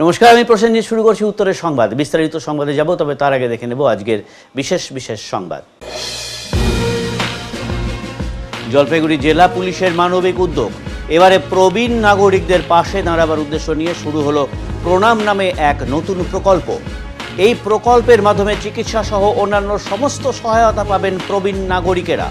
নমস্কার, আমি প্রসেনজিৎ। শুরু করছি উত্তরের সংবাদ। বিস্তারিত সংবাদে যাব, তবে তার আগে দেখে নেব আজকের বিশেষ সংবাদ। জলপাইগুড়ি জেলা পুলিশের মানবিক উদ্যোগ। এবারে প্রবীণ নাগরিকদের পাশে দাঁড়াবার উদ্দেশ্য নিয়ে শুরু হলো প্রণাম নামে এক নতুন প্রকল্প। এই প্রকল্পের মাধ্যমে চিকিৎসা সহ অন্যান্য সমস্ত সহায়তা পাবেন প্রবীণ নাগরিকেরা।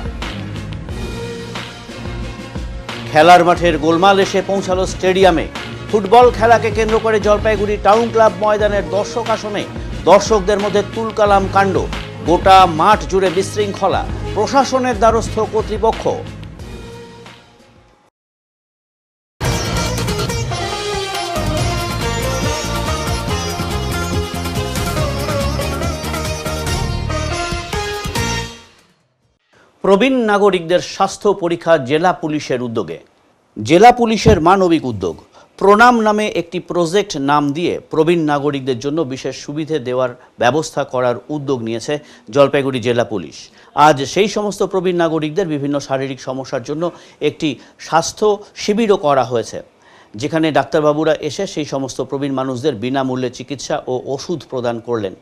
খেলার মাঠের গোলমাল এসে পৌঁছালো স্টেডিয়ামে। ফুটবল খেলাকে কেন্দ্র করে জলপাইগুড়ি টাউন ক্লাব ময়দানের দর্শক আসনে দর্শকদের মধ্যে তুলকালাম কাণ্ড। গোটা মাঠ জুড়ে বিশৃঙ্খলা, প্রশাসনের দ্বারস্থ কর্তৃপক্ষ। প্রবীণ নাগরিকদের স্বাস্থ্য পরীক্ষা জেলা পুলিশের উদ্যোগে। জেলা পুলিশের মানবিক উদ্যোগ প্রণাম নামে একটি প্রজেক্ট নাম দিয়ে প্রবীণ নাগরিকদের জন্য বিশেষ সুবিধে দেওয়ার ব্যবস্থা করার উদ্যোগ নিয়েছে জলপাইগুড়ি জেলা পুলিশ। আজ সেই সমস্ত প্রবীণ নাগরিকদের বিভিন্ন শারীরিক সমস্যার জন্য একটি স্বাস্থ্য শিবিরও করা হয়েছে, যেখানে ডাক্তারবাবুরা এসে সেই সমস্ত প্রবীণ মানুষদের বিনামূল্যে চিকিৎসা ও ওষুধ প্রদান করলেন।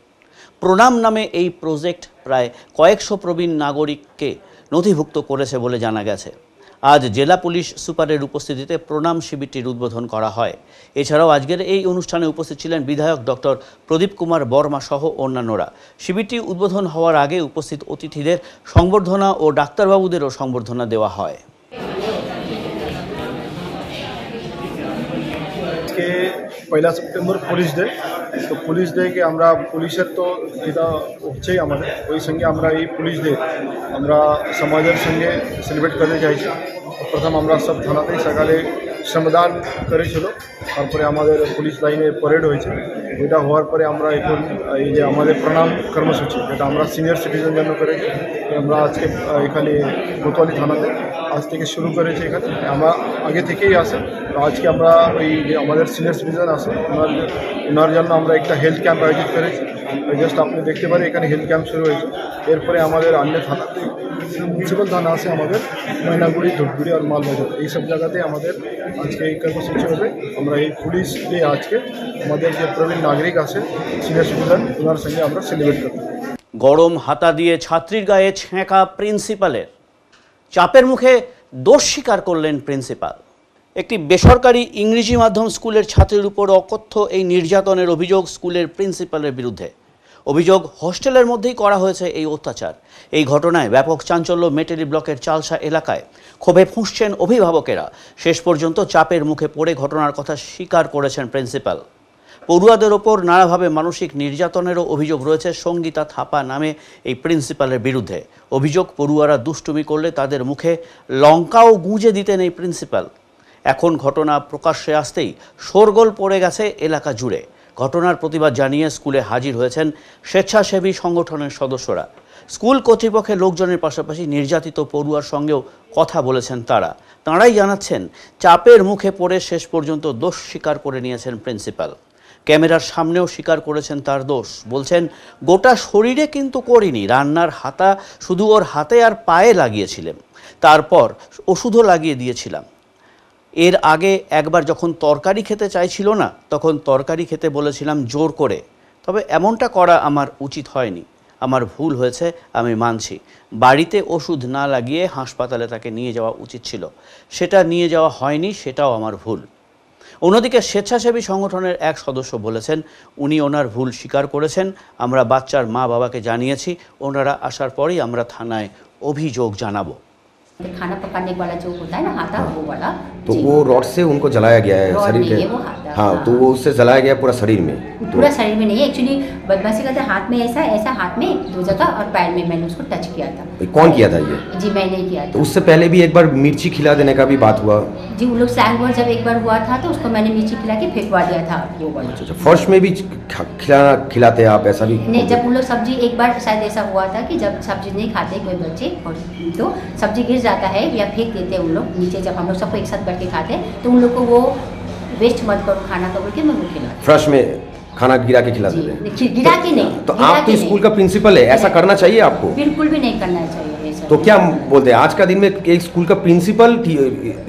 প্রণাম নামে এই প্রজেক্ট প্রায় কয়েকশো প্রবীণ নাগরিককে নথিভুক্ত করেছে বলে জানা গেছে। আজ জেলা পুলিশ সুপারের উপস্থিতিতে প্রণাম শিবিরটির উদ্বোধন করা হয়। এছাড়াও আজকের এই অনুষ্ঠানে উপস্থিত ছিলেন বিধায়ক ডক্টর প্রদীপ কুমার বর্মা সহ অন্যান্যরা। শিবিরটি উদ্বোধন হওয়ার আগে উপস্থিত অতিথিদের সংবর্ধনা ও ডাক্তারবাবুদেরও সংবর্ধনা দেওয়া হয়। পয়লা সেপ্টেম্বর পুলিশ ডে, তো পুলিশ ডেকে আমরা পুলিশের তো এটা হচ্ছেই আমাদের, ওই সঙ্গে আমরা এই পুলিশ ডে আমরা সমাজের সঙ্গে সেলিব্রেট করতে চাইছি। প্রথম আমরা সব থানাতেই সকালে শ্রমদান করেছিল, তারপরে আমাদের পুলিশ লাইনে প্যারেড হয়েছে। ওইটা হওয়ার পরে আমরা এখন এই যে আমাদের প্রণাম কর্মসূচি, যেটা আমরা সিনিয়র সিটিজেন জন্য করেছি, আমরা আজকে এখানে কোতোয়ালি থানাতে আজ থেকে শুরু করেছি। এখানে আমরা আগে থেকেই আসে, তো আজকে আমরা ওই যে আমাদের সিনিয়র সিটিজেন আছে ওনার জন্য আমরা একটা হেলথ ক্যাম্প আয়োজিত করেছি। জাস্ট আপনি দেখতে পারেন এখানে হেলথ ক্যাম্প শুরু হয়েছে। এরপরে আমাদের অন্য থানাতে মিউনিসিপ্যাল থানা আছে আমাদের, ময়নাগুড়ি, ধূপগুড়ি আর মালবাজার, এইসব জায়গাতে আমাদের আজকে এই কর্মসূচি হবে। আমরা এই পুলিশ ডে আজকে আমাদের যে প্রবীণ নাগরিক আছে সিনিয়র সিটিজেন, ওনার সঙ্গে আমরা সেলিব্রেট করব। গরম হাতা দিয়ে ছাত্রীর গায়ে ছ্যাঁকা প্রিন্সিপালের। চাপের মুখে দোষ স্বীকার করলেন প্রিন্সিপাল। একটি বেসরকারি ইংরেজি মাধ্যম স্কুলের ছাত্রীর উপর অকথ্য এই নির্যাতনের অভিযোগ স্কুলের প্রিন্সিপালের বিরুদ্ধে। অভিযোগ, হোস্টেলের মধ্যেই করা হয়েছে এই অত্যাচার। এই ঘটনায় ব্যাপক চাঞ্চল্য মেটেলি ব্লকের চালসা এলাকায়। ক্ষোভে ফুঁসছেন অভিভাবকেরা। শেষ পর্যন্ত চাপের মুখে পড়ে ঘটনার কথা স্বীকার করেছেন প্রিন্সিপাল। পড়ুয়াদের ওপর নানাভাবে মানসিক নির্যাতনেরও অভিযোগ রয়েছে সঙ্গীতা থাপা নামে এই প্রিন্সিপালের বিরুদ্ধে। অভিযোগ, পড়ুয়ারা দুষ্টুমি করলে তাদের মুখে লঙ্কাও গুঁজে দিতেন এই প্রিন্সিপাল। এখন ঘটনা প্রকাশ্যে আসতেই শোরগোল পড়ে গেছে এলাকা জুড়ে। ঘটনার প্রতিবাদ জানিয়ে স্কুলে হাজির হয়েছেন স্বেচ্ছাসেবী সংগঠনের সদস্যরা। স্কুল কর্তৃপক্ষের লোকজনের পাশাপাশি নির্যাতিত পড়ুয়ার সঙ্গেও কথা বলেছেন তারা। তাঁরাই জানাচ্ছেন, চাপের মুখে পড়ে শেষ পর্যন্ত দোষ স্বীকার করে নিয়েছেন প্রিন্সিপাল। ক্যামেরার সামনেও স্বীকার করেছেন তার দোষ। বলছেন, গোটা শরীরে কিন্তু করিনি, রান্নার হাতা শুধু ওর হাতে আর পায়ে লাগিয়েছিলেন, তারপর ওষুধও লাগিয়ে দিয়েছিলাম। এর আগে একবার যখন তরকারি খেতে চাইছিল না, তখন তরকারি খেতে বলেছিলাম জোর করে। তবে এমনটা করা আমার উচিত হয়নি, আমার ভুল হয়েছে, আমি মানছি। বাড়িতে ওষুধ না লাগিয়ে হাসপাতালে তাকে নিয়ে যাওয়া উচিত ছিল, সেটা নিয়ে যাওয়া হয়নি, সেটাও আমার ভুল। অন্যদিকে স্বেচ্ছাসেবী সংগঠনের এক সদস্য বলেছেন, উনি ওনার ভুল স্বীকার করেছেন। আমরা বাচ্চার মা বাবাকে জানিয়েছি, ওনারা আসার পরেই আমরা থানায় অভিযোগ জানাবো। खाना पकाने वाला जो होता है ना हाथा, वो वाला, तो वो रॉड से उनको जलाया गया है शरीर के। हाँ, तो वो उससे जलाया गया पूरा शरीर में। पूरा शरीर में नहीं, एक्चुअली बदमाशी करते हाथ में ऐसा हाथ में 2 जगह और पैर में मैंने उसको टच किया था। कौन किया था ये? जी मैंने किया था। तो उससे पहले भी एक बार मिर्ची खिला देने का भी बात हुआ। जी वो लोग सैंग वॉर जब एक बार हुआ था तो उसको मैंने मिर्ची खिला के फेंकवा दिया था वो वाला। अच्छा, फर्श में भी खिलाते आप ऐसा भी? नहीं, जब उन लोग सब्जी, एक बार शायद ऐसा हुआ था कि जब सब्जी नहीं खाते कोई बच्चे तो सब्जी गिर जाता है या फेंक देते हैं उन लोग नीचे। जब हम लोग सबको एक साथ बैठ के खाते हैं तो उन लोग को वो वेस्ट मत करो खाना का बोल के मैं वो खिलाती। फ्रेश में खाना गिरा के खिला देते हैं? गिरा के नहीं। तो आप तो स्कूल का प्रिंसिपल है, ऐसा करना चाहिए आपको? बिल्कुल भी नहीं करना चाहिए। तो क्या बोलते हैं आज का दिन में एक स्कूल का प्रिंसिपल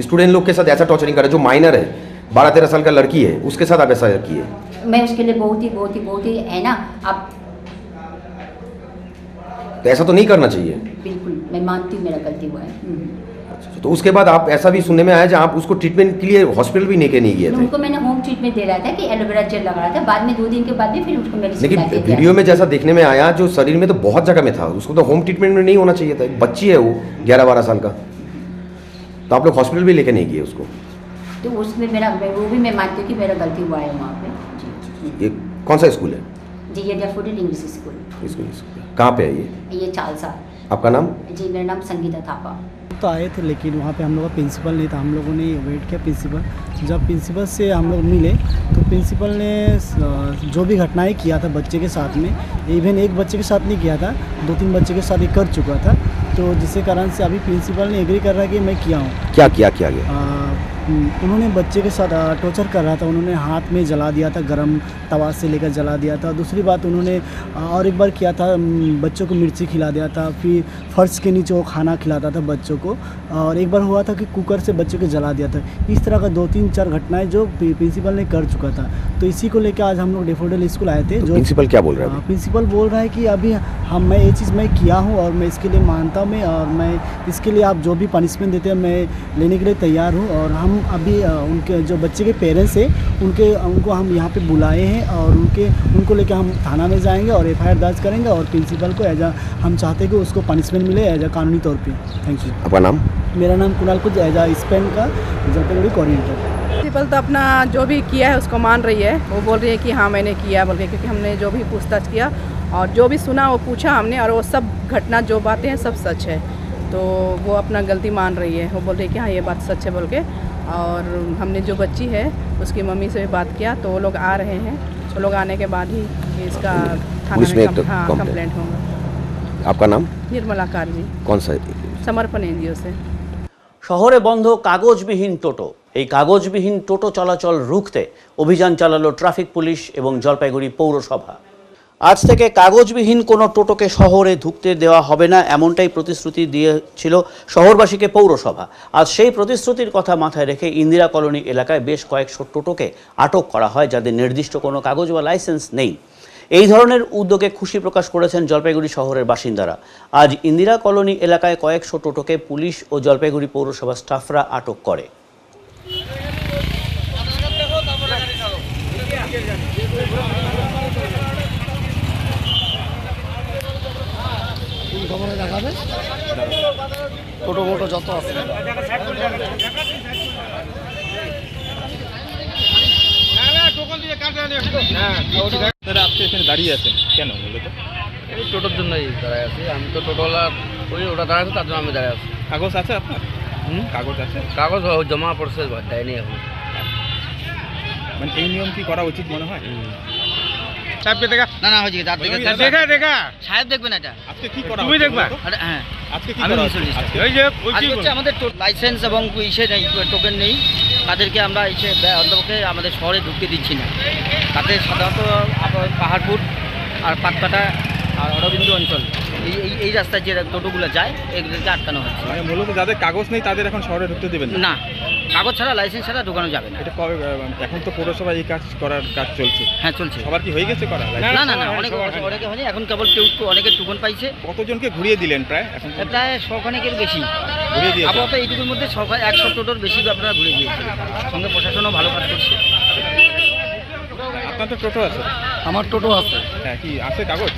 स्टूडेंट लोग के साथ ऐसा टॉर्चरिंग करे, जो माइनर है, 12-13 साल का लड़की है, उसके साथ आप ऐसा किए? मैं उसके लिए बहुत ही है ना, आप तो ऐसा तो नहीं करना चाहिए। बिल्कुल मैं मानती हूँ मेरा गलती हुआ है। अच्छा, तो उसके बाद आप ऐसा भी सुनने में आया जब आप उसको ट्रीटमेंट के लिए हॉस्पिटल भी लेके नहीं गए थे? उनको मैंने होम ट्रीटमेंट दे रहा था कि एलोवेरा जेल लगा रहा था, बाद में 2 दिन के बाद में फिर उसको मेडिसिन लेकिन ला के दिया। वीडियो में जैसा देखने में आया जो शरीर में तो बहुत जगह में था, उसको तो होम ट्रीटमेंट में नहीं होना चाहिए था। एक बच्ची है वो 11-12 साल का, तो आप लोग हॉस्पिटल भी लेके नहीं गए उसको? तो उसमें वो भी मैं मानती हूँ कि मेरा गलती हुआ है वहाँ पे। जी ये कौन सा स्कूल है? जी ये डेफोडिल इंग्लिश स्कूल। स्कूल कहाँ पे है ये चालसा। आपका नाम? जी मेरा नाम संगीता थापा। तो आए थे लेकिन वहाँ पे हम लोग का प्रिंसिपल नहीं था। हम लोगों ने वेट किया प्रिंसिपल, जब प्रिंसिपल से हम लोग मिले तो प्रिंसिपल ने जो भी घटनाएं किया था बच्चे के साथ में, इवन एक बच्चे के साथ नहीं किया था, 2-3 बच्चे के साथ ये कर चुका था। तो जिसके कारण से अभी प्रिंसिपल ने एग्री कर रहा है कि मैं किया हूँ। क्या गया? उन्होंने बच्चे के साथ टॉर्चर कर रहा था। उन्होंने हाथ में जला दिया था, गरम तवा से लेकर जला दिया था। दूसरी बात उन्होंने और एक बार किया था, बच्चों को मिर्ची खिला दिया था, फिर फर्श के नीचे वो खाना खिलाता था बच्चों को, और एक बार हुआ था कि कुकर से बच्चों को जला दिया था। इस तरह का 2-3-4 घटनाएं जो प्रिंसिपल ने कर चुका था। तो इसी को लेकर आज हम लोग डेफोडिल स्कूल आए थे। तो जो प्रिंसिपल क्या बोल रहा है? प्रिंसिपल बोल रहा है कि अभी मैं ये चीज़ मैं किया हूँ और मैं इसके लिए मानता हूँ, और मैं इसके लिए आप जो भी पनिशमेंट देते हैं मैं लेने के लिए तैयार हूँ। और हम अभी उनके जो बच्चे के पेरेंट्स हैं उनको हम यहाँ पे बुलाए हैं, और उनको लेकर हम थाना में जाएंगे और FIR दर्ज करेंगे, और प्रिंसिपल को हम चाहते हैं कि उसको पनिशमेंट मिले एज कानूनी तौर पे। Thank you. आपका नाम? मेरा नाम कुणाल कुछ एज स्पेन का जलपाईगुड़ी कोऑर्डिनेटर। प्रिंसिपल तो अपना जो भी किया है उसको मान रही है। वो बोल रही है कि हाँ मैंने किया बोल के, क्योंकि हमने जो भी पूछताछ किया और जो भी सुना वो पूछा हमने, और वो सब घटना जो बातें हैं सब सच है। तो वो अपना गलती मान रही है। वो बोल रही है कि हाँ ये बात सच है बोल के। और हमने जो बच्ची है उसकी मम्मी से भी बात किया, तो वो लोग आ रहे हैं। वो लोग आने के बाद ही इसका थाना में कंप्लेंट होगा। आपका नाम? निर्मला कारजी। कौन सा? समर्पण NGO से। শহরে বন্ধ কাগজবিহীন টোটো। এই কাগজবিহীন টোটো চলাচল রুখতে অভিযান চালালো ট্রাফিক পুলিশ এবং জলপাইগুড়ি পৌরসভা। আজ থেকে কাগজবিহীন কোনো টোটোকে শহরে ঢুকতে দেওয়া হবে না, এমনটাই প্রতিশ্রুতি দিয়েছিল শহরবাসীকে পৌরসভা। আজ সেই প্রতিশ্রুতির কথা মাথায় রেখে ইন্দিরা কলোনি এলাকায় বেশ কয়েকশো টোটোকে আটক করা হয় যাদের নির্দিষ্ট কোনো কাগজ বা লাইসেন্স নেই। এই ধরনের উদ্যোগে খুশি প্রকাশ করেছেন জলপাইগুড়ি শহরের বাসিন্দারা। আজ ইন্দিরা কলোনি এলাকায় কয়েকশো টোটোকে পুলিশ ও জলপাইগুড়ি পৌরসভা স্টাফরা আটক করে। টোটো মোটো যত আছে দাদা আপনি এখানে দাঁড়িয়ে আছেন কেন বলতো? এই টোটোর জন্যই দাঁড়ায় আছি। আমি তো টোটোওয়ালা ওই ওটা দাঁড়ায় আছে, তার জন্য আমি দাঁড়ায় আছি। কাগজ আছে আপনার? কাগজ আছে? কাগজ জমা পড়ছে, দেয়নি এখন। মানে এই নিয়ম কি করা উচিত মনে হয়? সাহেবকে দেখা না না হয়েছে দেখা সাহেব দেখবেন এটা আজকে কি করা? তুমি দেখবা? হ্যাঁ আজকে কি আমি করা? আজকে ওই যে হচ্ছে আমাদের লাইসেন্স এবং ইসে নেই, টোকেন নেই, তাদেরকে আমরা ইসে অন্তপক্ষে আমাদের শহরে ঢুকতে দিচ্ছি না। তাদের সাধারণত পাহাড়পুর আর পাটকাটা আর অরবিন্দু অঞ্চল এই রাস্তায় যে টোটোগুলো যায় এগুলোকে আটকানো হচ্ছে। মানে মূলত যাদের কাগজ নেই তাদের এখন শহরে ঢুকতে দেবেন না, কাগজ ছাড়া লাইসেন্স ছাড়া ঢোকানো যাবে না। এটা এখন তো পৌরসভা এই কাজ করার কাজ চলছে। হ্যাঁ চলছে। সবার কি হয়ে গেছে করা? না না না অনেকে হয়নি, এখন কেবল অনেকে টুকন পাইছে। কতজনকে ঘুরিয়ে দিলেন প্রায়? এখন প্রায় 100খানেকের বেশি ঘুরিয়ে দিয়েছে। আপাতত এইটুকুর মধ্যে 100 টোটোর বেশি আপনারা ঘুরে দিয়েছে। সঙ্গে প্রশাসনও ভালো কাজ করছে। আপনার তো টোটো আছে? আমার টোটো আছে। হ্যাঁ, কি আছে কাগজ?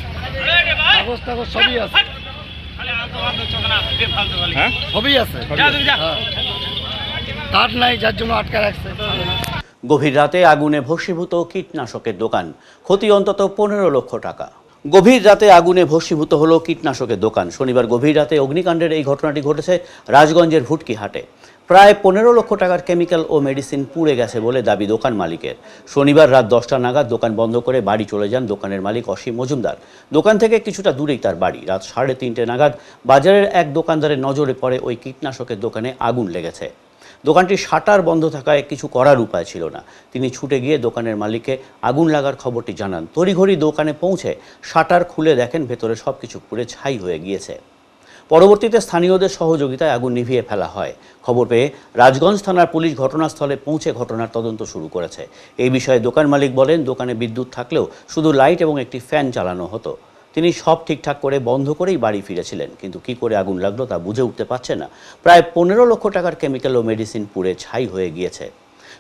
কাগজ সবই আছে। হ্যাঁ সবই আছে, কার্ড নাই যার জন্য আটকা রাখছে। গভীর রাতে আগুনে ভস্মীভূত কীটনাশকের দোকান, ক্ষতি অন্তত 15 লক্ষ টাকা। গভীর রাতে আগুনে ভস্মীভূত হলো কীটনাশকের দোকান। শনিবার গভীর রাতে অগ্নিকাণ্ডের এই ঘটনাটি ঘটেছে রাজগঞ্জের ভুটকিহাটে। প্রায় 15 লক্ষ টাকার কেমিক্যাল ও মেডিসিন পুড়ে গেছে বলে দাবি দোকান মালিকের। শনিবার রাত 10টা নাগাদ দোকান বন্ধ করে বাড়ি চলে যান দোকানের মালিক অসীম মজুমদার। দোকান থেকে কিছুটা দূরেই তার বাড়ি। রাত 3:30 নাগাদ বাজারের এক দোকানদারের নজরে পড়ে ওই কীটনাশকের দোকানে আগুন লেগেছে। দোকানটির শাটার বন্ধ থাকায় কিছু করার উপায় ছিল না। তিনি ছুটে গিয়ে দোকানের মালিককে আগুন লাগার খবরটি জানান। তড়িঘড়ি দোকানে পৌঁছে শাটার খুলে দেখেন ভেতরে সবকিছু পুড়ে ছাই হয়ে গিয়েছে। পরবর্তীতে স্থানীয়দের সহযোগিতায় আগুন নিভিয়ে ফেলা হয়। খবর পেয়ে রাজগঞ্জ থানার পুলিশ ঘটনাস্থলে পৌঁছে ঘটনার তদন্ত শুরু করেছে। এই বিষয়ে দোকান মালিক বলেন, দোকানে বিদ্যুৎ থাকলেও শুধু লাইট এবং একটি ফ্যান চালানো হতো। তিনি সব ঠিকঠাক করে বন্ধ করেই বাড়ি ফিরেছিলেন, কিন্তু কি করে আগুন লাগলো তা বুঝে উঠতে পারছে না। প্রায় 15 লক্ষ টাকার কেমিক্যাল ও মেডিসিন পুড়ে ছাই হয়ে গিয়েছে।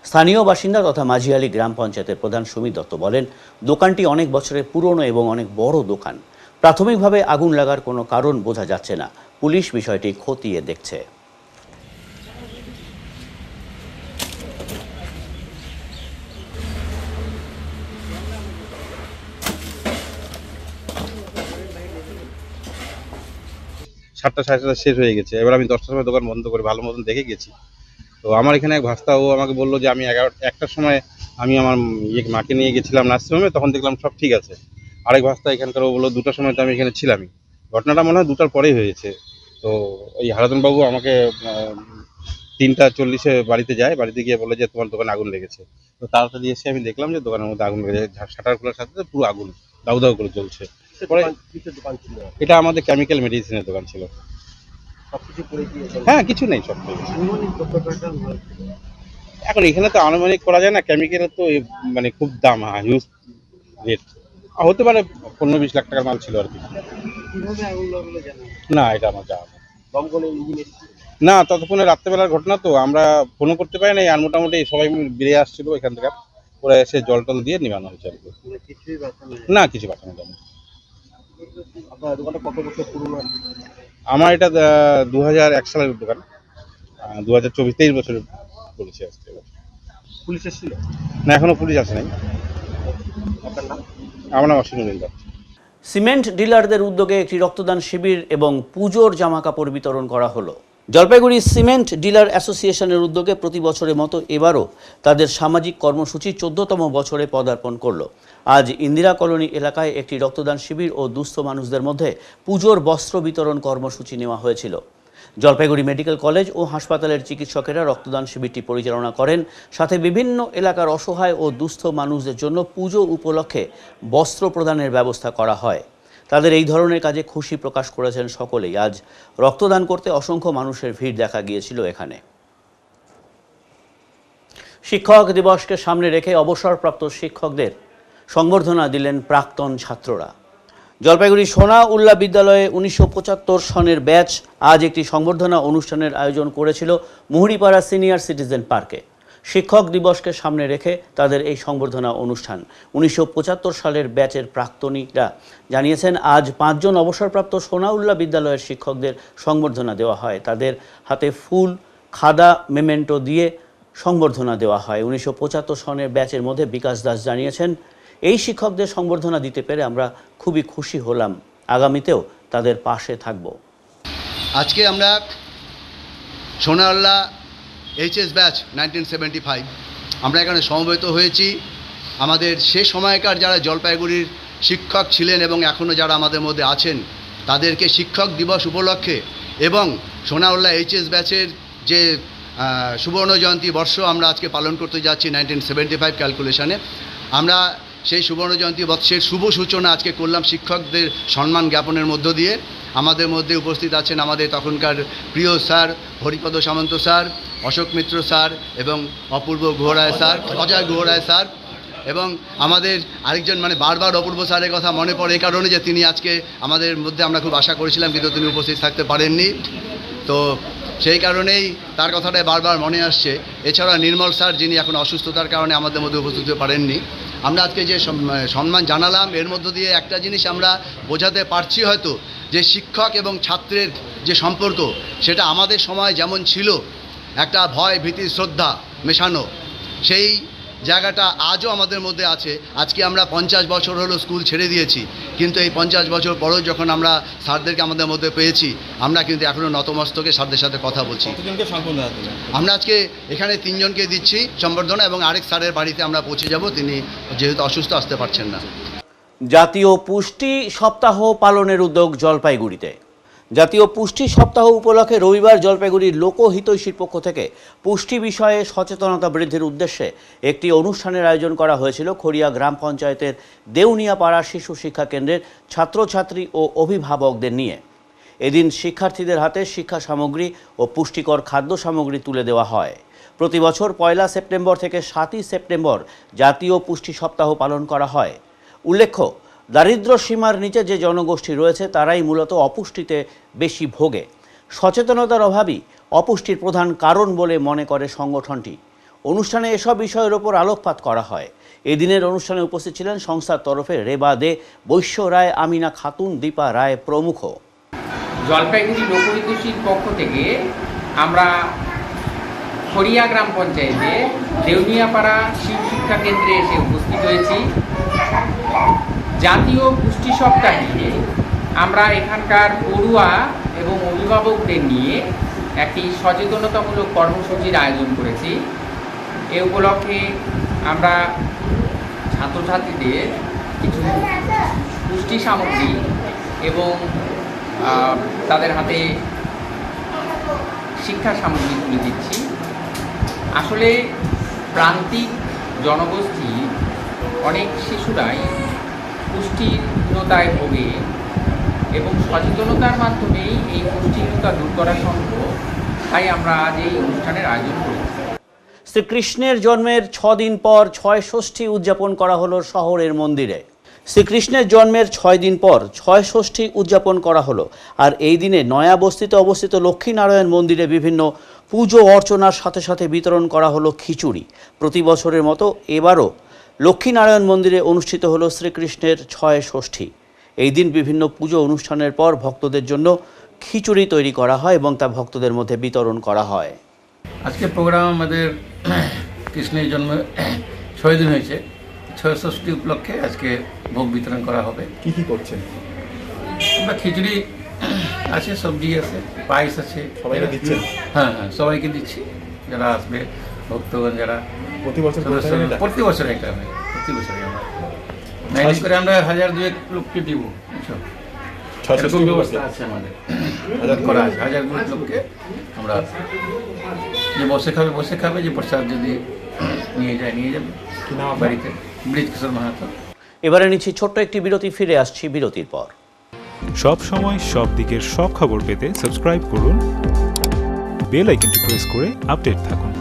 স্থানীয় বাসিন্দা তথা মাঝিয়ালি গ্রাম পঞ্চায়েতের প্রধান সুমিত দত্ত বলেন, দোকানটি অনেক বছরের পুরনো এবং অনেক বড় দোকান। প্রাথমিকভাবে আগুন লাগার কোনো কারণ বোঝা যাচ্ছে না। পুলিশ বিষয়টি খতিয়ে দেখছে। সাতটা সাড়ে সাতটা শেষ হয়ে গেছে। এবার আমি 10টার সময় দোকান বন্ধ করে ভালো মতন দেখে গেছি। তো আমার এখানে এক ভাস্তা, ও আমাকে বললো যে আমি 1টার সময় আমি আমার মাকে নিয়ে গেছিলাম নার্সিংহোমে, তখন দেখলাম সব ঠিক আছে। আরেক ভাস্তা এখানকার, ও বললো 2টার সময় তো আমি এখানে ছিলামই। ঘটনাটা মনে হয় 2টার পরেই হয়েছে। তো ওই হারাধনবাবু আমাকে 3টা 40-এ বাড়িতে যায়, বাড়িতে গিয়ে বলে যে তোমার দোকানে আগুন লেগেছে। তো তাড়াতাড়ি এসে আমি দেখলাম যে দোকানের মধ্যে আগুন লেগেছে, শাটার খোলার সাথে সাথে পুরো আগুন দাউ দাউ করে জ্বলছে। পরে এটা আমাদের কেমিক্যাল মেডিসিনের দোকান ছিল। হ্যাঁ, কিছু নেই, সব এখন এখানে তো আনুমানিক করা যায় না, কেমিক্যালের তো মানে খুব দাম, হিউজ রেট। হতে পারে 15-20 লাখ টাকার মাল ছিল আর কি। না, এটা আমার জানা না। ততক্ষণে রাত্রেবেলার ঘটনা, তো আমরা ফোনও করতে পারি না। আর মোটামুটি সবাই বেরিয়ে আসছিল এখান থেকে, ওরা এসে জল টল দিয়ে নিবানো হয়েছে আর কি। না, কিছু বাঁচানো যাবে। আমার এটা 2001 সালের দোকান, 2024-23 বছরে করেছি আজকে। পুলিশ এসেছিল না? এখনো পুলিশ আসে নাই। আমার নাম অসীম। সিমেন্ট ডিলারদের উদ্যোগে একটি রক্তদান শিবির এবং পুজোর জামা কাপড় বিতরণ করা হলো। জলপাইগুড়ি সিমেন্ট ডিলার অ্যাসোসিয়েশনের উদ্যোগে প্রতি বছরের মতো এবারও তাদের সামাজিক কর্মসূচি 14তম বছরে পদার্পণ করলো। আজ ইন্দিরা কলোনি এলাকায় একটি রক্তদান শিবির ও দুস্থ মানুষদের মধ্যে পুজোর বস্ত্র বিতরণ কর্মসূচি নেওয়া হয়েছিল। জলপাইগুড়ি মেডিকেল কলেজ ও হাসপাতালের চিকিৎসকেরা রক্তদান শিবিরটি পরিচালনা করেন। সাথে বিভিন্ন এলাকার অসহায় ও দুস্থ মানুষদের জন্য পুজো উপলক্ষে বস্ত্র প্রদানের ব্যবস্থা করা হয়। তাদের এই ধরনের কাজে খুশি প্রকাশ করেছেন সকলেই। আজ রক্তদান করতে অসংখ্য মানুষের ভিড় দেখা গিয়েছিল এখানে। শিক্ষক দিবসকে সামনে রেখে অবসরপ্রাপ্ত শিক্ষকদের সংবর্ধনা দিলেন প্রাক্তন ছাত্ররা। জলপাইগুড়ি সোনা উল্লা বিদ্যালয়ে 1975 সনের ব্যাচ আজ একটি সংবর্ধনা অনুষ্ঠানের আয়োজন করেছিল মুহুরীপাড়া সিনিয়র সিটিজেন পার্কে। শিক্ষক দিবসকে সামনে রেখে তাদের এই সংবর্ধনা অনুষ্ঠান। 1975 সালের ব্যাচের প্রাক্তনীরা জানিয়েছেন, আজ 5 জন অবসরপ্রাপ্ত সোনা উল্লা বিদ্যালয়ের শিক্ষকদের সংবর্ধনা দেওয়া হয়। তাদের হাতে ফুল, খাদা, মেমেন্টো দিয়ে সংবর্ধনা দেওয়া হয়। 1975 সনের ব্যাচের মধ্যে বিকাশ দাস জানিয়েছেন, এই শিক্ষকদের সংবর্ধনা দিতে পেরে আমরা খুবই খুশি হলাম। আগামীতেও তাদের পাশে থাকব। আজকে আমরা সোনাউল্লা এইচএস ব্যাচ 1975 আমরা এখানে সমবেত হয়েছি। আমাদের সে সময়কার যারা জলপাইগুড়ির শিক্ষক ছিলেন এবং এখনও যারা আমাদের মধ্যে আছেন, তাদেরকে শিক্ষক দিবস উপলক্ষে এবং সোনাউল্লা এইচএস ব্যাচের যে সুবর্ণ জয়ন্তী বর্ষ আমরা আজকে পালন করতে যাচ্ছি 1975 ক্যালকুলেশনে, আমরা সেই সুবর্ণ জয়ন্তী বর্ষের শুভ সূচনা আজকে করলাম শিক্ষকদের সম্মান জ্ঞাপনের মধ্য দিয়ে। আমাদের মধ্যে উপস্থিত আছেন আমাদের তখনকার প্রিয় স্যার হরিপদ সামন্ত স্যার, অশোক মিত্র স্যার এবং অপূর্ব গুহরায় স্যার, অজয় গুহরায় স্যার, এবং আমাদের আরেকজন মানে বারবার অপূর্ব স্যারের কথা মনে পড়ে এই কারণে যে তিনি আজকে আমাদের মধ্যে আমরা খুব আশা করেছিলাম কিন্তু তিনি উপস্থিত থাকতে পারেননি। তো সেই কারণেই তার কথাটাই বারবার মনে আসছে। এছাড়া নির্মল স্যার, যিনি এখন অসুস্থতার কারণে আমাদের মধ্যে উপস্থিত হতে পারেননি। আমরা আজকে যে সম্মান জানালাম, এর মধ্য দিয়ে একটা জিনিস আমরা বোঝাতে পারছি হয়তো, যে শিক্ষক এবং ছাত্রের যে সম্পর্ক সেটা আমাদের সময় যেমন ছিল একটা ভয়, ভীতি, শ্রদ্ধা মেশানো, সেই জায়গাটা আজও আমাদের মধ্যে আছে। আজকে আমরা 50 বছর হলো স্কুল ছেড়ে দিয়েছি, কিন্তু এই 50 বছর পরেও যখন আমরা স্যারদেরকে আমাদের মধ্যে পেয়েছি, আমরা কিন্তু এখনও নতমস্তকে স্যারদের সাথে কথা বলছি। আমরা আজকে এখানে 3 জনকে দিচ্ছি সম্বর্ধনা এবং আরেক স্যারের বাড়িতে আমরা পৌঁছে যাব, তিনি যেহেতু অসুস্থ আসতে পারছেন না। জাতীয় পুষ্টি সপ্তাহ পালনের উদ্যোগ জলপাইগুড়িতে। জাতীয় পুষ্টি সপ্তাহ উপলক্ষে রবিবার জলপাইগুড়ির লোকহিতৈষীর পক্ষ থেকে পুষ্টি বিষয়ে সচেতনতা বৃদ্ধির উদ্দেশ্যে একটি অনুষ্ঠানের আয়োজন করা হয়েছিল খড়িয়া গ্রাম পঞ্চায়েতের দেউনিয়াপাড়া শিশু শিক্ষা কেন্দ্রের ছাত্রছাত্রী ও অভিভাবকদের নিয়ে। এদিন শিক্ষার্থীদের হাতে শিক্ষা সামগ্রী ও পুষ্টিকর খাদ্য সামগ্রী তুলে দেওয়া হয়। প্রতি বছর 1 সেপ্টেম্বর থেকে 7 সেপ্টেম্বর জাতীয় পুষ্টি সপ্তাহ পালন করা হয়। উল্লেখ্য, দারিদ্র্য সীমার নিচে যে জনগোষ্ঠী রয়েছে তারাই মূলত অপুষ্টিতে বেশি ভোগে। সচেতনতার অভাবই অপুষ্টির প্রধান কারণ বলে মনে করে সংগঠনটি। অনুষ্ঠানে এসব বিষয়ের ওপর আলোকপাত করা হয়। এদিনের অনুষ্ঠানে উপস্থিত ছিলেন সংস্থার তরফে রেবা দে, বৈশ্য রায়, আমিনা খাতুন, দীপা রায় প্রমুখ। জলপাইগুড়ি লোকহিতৈষীর পক্ষ থেকে আমরা খড়িয়া গ্রাম পঞ্চায়েতে দেউনিয়াপাড়া শিশু শিক্ষা কেন্দ্রে এসে উপস্থিত হয়েছি। জাতীয় পুষ্টি সপ্তাহে আমরা এখানকার পড়ুয়া এবং অভিভাবকদের নিয়ে একটি সচেতনতামূলক কর্মসূচির আয়োজন করেছি। এ উপলক্ষে আমরা ছাত্রছাত্রীদের কিছু পুষ্টি সামগ্রী এবং তাদের হাতে শিক্ষা সামগ্রী তুলে দিচ্ছি। আসলে প্রান্তিক জনগোষ্ঠী অনেক শিশুরাই পুষ্টিহীনতায় ভোগে এবং সচেতনতার মাধ্যমেই এই পুষ্টিহীনতা দূর করা সম্ভব। তাই আমরা আজ এই অনুষ্ঠানের আয়োজন করেছি। শ্রীকৃষ্ণের জন্মের 6 দিন পর 6 ষষ্ঠী উদযাপন করা হলো শহরের মন্দিরে। শ্রীকৃষ্ণের জন্মের 6 দিন পর 6 ষষ্ঠী উদযাপন করা হলো। আর এই দিনে নয়া বস্তিতে অবস্থিত লক্ষ্মীনারায়ণ মন্দিরে বিভিন্ন পুজো অর্চনার সাথে সাথে বিতরণ করা হলো খিচুড়ি। প্রতি বছরের মতো এবারও লক্ষ্মীনারায়ণ মন্দিরে অনুষ্ঠিত হলো শ্রীকৃষ্ণের 6 ষষ্ঠী। এই দিন বিভিন্ন পুজো অনুষ্ঠানের পর ভক্তদের জন্য খিচুড়ি তৈরি করা হয় এবং তা ভক্তদের মধ্যে বিতরণ করা হয়। আজকে প্রোগ্রাম আমাদের কৃষ্ণের জন্ম 6 দিন হয়েছে, 6 ষষ্ঠী উপলক্ষে আজকে ভোগ বিতরণ করা হবে। কি কি করছেন? আমরা খিচুড়ি আছে, সবজি আছে, পায়েস আছে। সবাইকে দিচ্ছেন? হ্যাঁ, সবাইকে দিচ্ছি যারা আসবে, ভক্তগণ যারা। প্রতি বছর প্রতি বছর একটা হয়, প্রতি বছরই আমরা ম্যানেজ করে আমরা 1000-2 লোককে দিব। এরকম ব্যবস্থা আছে আমাদের, করা আছে 1000-2 লোককে। আমরা যে বসে খাবে, যে প্রসাদ যদি নিয়ে যাবে বাড়িতে। ব্রিজকিশোর মাহাতো। এবারে নিচ্ছি ছোট্ট একটি বিরতি, ফিরে আসছি বিরতির পর। সব সময় সব দিকের সব খবর পেতে সাবস্ক্রাইব করুন, বেল আইকনটি প্রেস করে আপডেট থাকুন।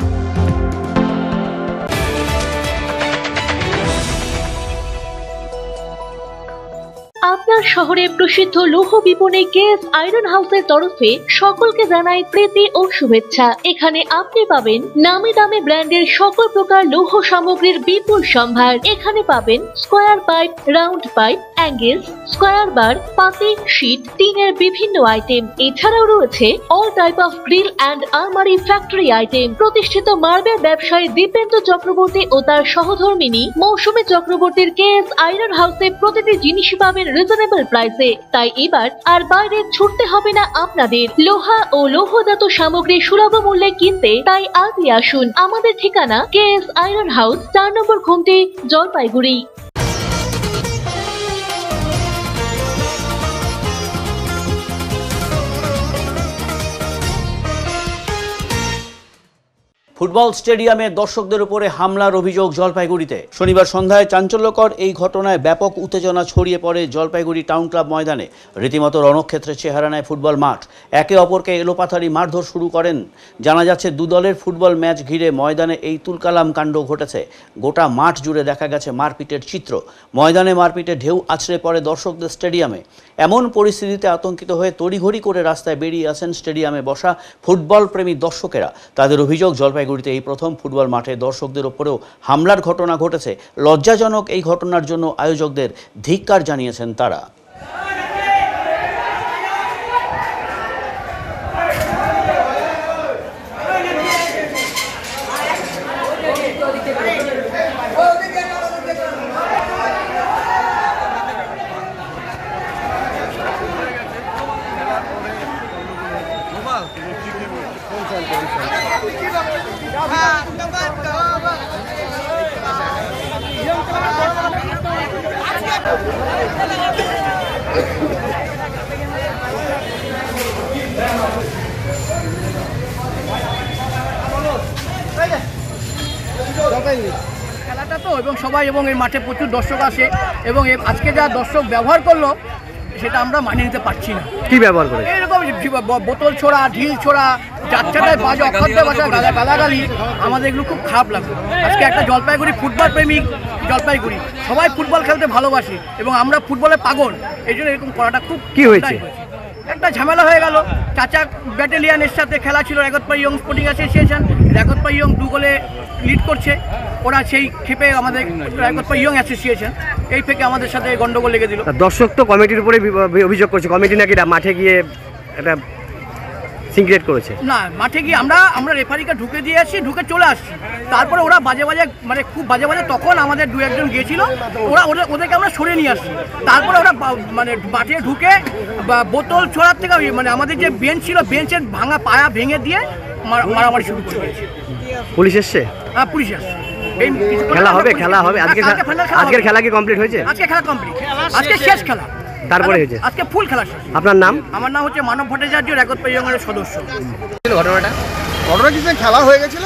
আপনার শহরে প্রসিদ্ধ লৌহ বিপণী কেএস আয়রন হাউসের তরফে সকলকে জানাই প্রীতি ও শুভেচ্ছা। এখানে আপনি পাবেন নামি দামি ব্র্যান্ডের সকল প্রকার লৌহ সামগ্রীর বিপুল সম্ভার। এখানে পাবেন square pipe, round pipe, angles, square bar, পাতি, শীট, টিনের বিভিন্ন আইটেম। এছাড়াও রয়েছে all type of grill and আলমারি ফ্যাক্টরি আইটেম। প্রতিষ্ঠিত মার্বেল ব্যবসায়ী দীপেন্দ্র চক্রবর্তী ও তার সহধর্মিনী মৌসুমী চক্রবর্তীর কেএস আয়রন হাউসে প্রতিটি জিনিসই পাবেন রিজনেবল প্রাইসে। তাই এবার আর বাইরে ছুটতে হবে না আপনাদের। লোহা ও লৌহজাত সামগ্রী সুলভ মূল্যে কিনতে তাই আজই আসুন। আমাদের ঠিকানা কেএস আয়রন হাউস, 4 নম্বর খুমটি, জলপাইগুড়ি। ফুটবল স্টেডিয়ামে দর্শকদের উপরে হামলার অভিযোগ জলপাইগুড়িতে। শনিবার সন্ধ্যায় চাঞ্চল্যকর এই ঘটনায় ব্যাপক উত্তেজনা ছড়িয়ে পড়ে জলপাইগুড়ি টাউন ক্লাব ময়দানে। রীতিমতো রণক্ষেত্রের চেহারা নেয় ফুটবল মাঠ। একে অপরকে এলোপাথারি মারধর শুরু করেন। জানা যাচ্ছে দু দলের ফুটবল ম্যাচ ঘিরে ময়দানে এই তুলকালাম কাণ্ড ঘটেছে। গোটা মাঠ জুড়ে দেখা গেছে মারপিটের চিত্র। ময়দানে মারপিটে ঢেউ আছড়ে পড়ে দর্শকদের স্টেডিয়ামে। এমন পরিস্থিতিতে আতঙ্কিত হয়ে তড়িঘড়ি করে রাস্তায় বেরিয়ে আসেন স্টেডিয়ামে বসা ফুটবল প্রেমী দর্শকেরা। তাদের অভিযোগ, জলপাইগুড়িতে এই প্রথম ফুটবল মাঠে দর্শকদের ওপরেও হামলার ঘটনা ঘটেছে। লজ্জাজনক এই ঘটনার জন্য আয়োজকদের ধিক্কার জানিয়েছেন তারা। খেলাটা তো এবং সবাই এবং এই মাঠে প্রচুর দর্শক আসে এবং আজকে যা দর্শক ব্যবহার করলো সেটা আমরা মানিয়ে নিতে পারছি না। কি ব্যবহার করে? এরকম বোতল ছোড়া, ঢিল ছোড়া, যাচ্ছাটায় বাজে অখাদ্য ভাষা গালাগালি, আমাদের এগুলো খুব খারাপ লাগে। আজকে একটা জলপাইগুড়ি ফুটবল প্রেমিক, জলপাইগুড়ি সবাই ফুটবল খেলতে ভালোবাসে এবং আমরা ফুটবলে পাগল, এই জন্য এরকম করাটা খুব কি হয়েছে? একটা ঝামেলা হয়ে গেল। চাচা ব্যাটালিয়ানের সাথে খেলা ছিল রাগতপাই ইয়ং স্পোর্টিং অ্যাসোসিয়েশন, রাগতপাই ইয়ং 2 গোলে লিড করছে। ওরা সেই ক্ষেপে আমাদের রাগতপাই ইয়ং অ্যাসোসিয়েশন এই থেকে আমাদের সাথে গন্ডগোল লেগে দিল। দর্শক তো কমিটির উপরে অভিযোগ করছে, কমিটি নাকি মাঠে গিয়ে একটা সিনক্রিয়েট করেছে। না, মাঠে গিয়ে আমরা রেফারিকে ঢুকে দিয়ে আসছি, ঢুকে চলে আসছি। তারপরে ওরা বাজে মানে খুব বাজে তখন আমাদের 2-1 জন গিয়েছিল, ওদেরকে আমরা সরিয়ে নিয়ে আসছি। তারপরে ওরা মানে মাঠে ঢুকে বোতল ছোড়ার থেকে মানে আমাদের যে বেঞ্চ ছিল, বেঞ্চের ভাঙা পায়া ভেঙে দিয়ে মারামারি শুরু করে দিয়েছে। পুলিশ এসছে? হ্যাঁ, পুলিশ এসছে। খেলা হবে আজকের খেলা কি কমপ্লিট হয়েছে? আজকে খেলা কমপ্লিট, আজকে শেষ খেলা। তারপরে হয়েছে আজকে ফুল খেলা শেষ। আপনার নাম? আমার নাম হচ্ছে মানব ভট্টাচার্য, রাগতপাই ইয়ংয়ের সদস্য। ঘটনা কিছু খেলা হয়ে গেছিল,